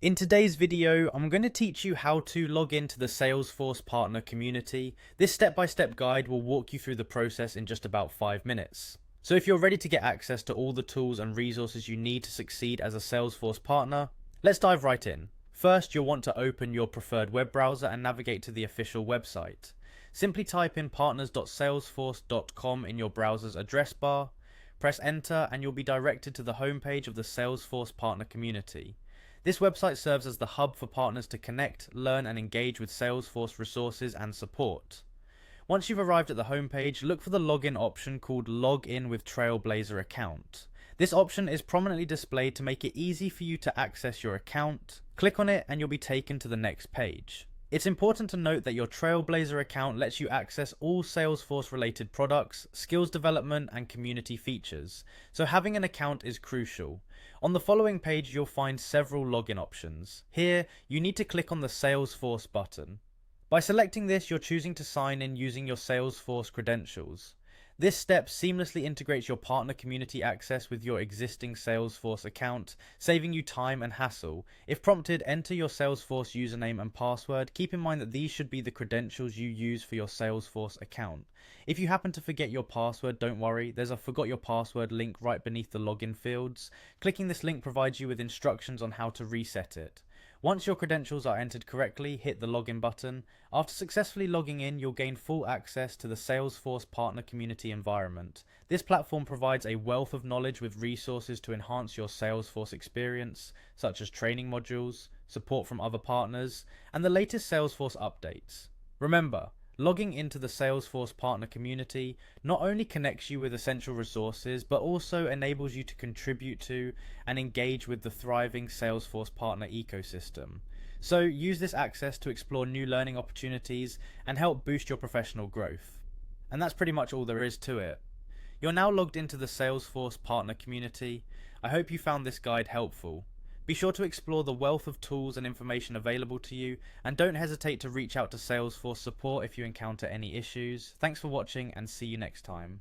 In today's video, I'm going to teach you how to log into the Salesforce partner community. This step-by-step guide will walk you through the process in just about 5 minutes. So if you're ready to get access to all the tools and resources you need to succeed as a Salesforce partner, let's dive right in. First, you'll want to open your preferred web browser and navigate to the official website. Simply type in partners.salesforce.com in your browser's address bar, press enter, and you'll be directed to the homepage of the Salesforce partner community. This website serves as the hub for partners to connect, learn, and engage with Salesforce resources and support. Once you've arrived at the homepage, look for the login option called Log In with Trailblazer Account. This option is prominently displayed to make it easy for you to access your account. Click on it and you'll be taken to the next page. It's important to note that your Trailblazer account lets you access all Salesforce related products, skills development, and community features, so having an account is crucial. On the following page, you'll find several login options. Here, you need to click on the Salesforce button. By selecting this, you're choosing to sign in using your Salesforce credentials. This step seamlessly integrates your partner community access with your existing Salesforce account, saving you time and hassle. If prompted, enter your Salesforce username and password. Keep in mind that these should be the credentials you use for your Salesforce account. If you happen to forget your password, don't worry, there's a forgot your password link right beneath the login fields. Clicking this link provides you with instructions on how to reset it. Once your credentials are entered correctly, hit the login button. After successfully logging in, you'll gain full access to the Salesforce partner community environment. This platform provides a wealth of knowledge with resources to enhance your Salesforce experience, such as training modules, support from other partners, and the latest Salesforce updates. Remember, logging into the Salesforce partner community not only connects you with essential resources, but also enables you to contribute to and engage with the thriving Salesforce partner ecosystem. So use this access to explore new learning opportunities and help boost your professional growth. And that's pretty much all there is to it. You're now logged into the Salesforce partner community. I hope you found this guide helpful. Be sure to explore the wealth of tools and information available to you, and don't hesitate to reach out to Salesforce support if you encounter any issues. Thanks for watching and see you next time.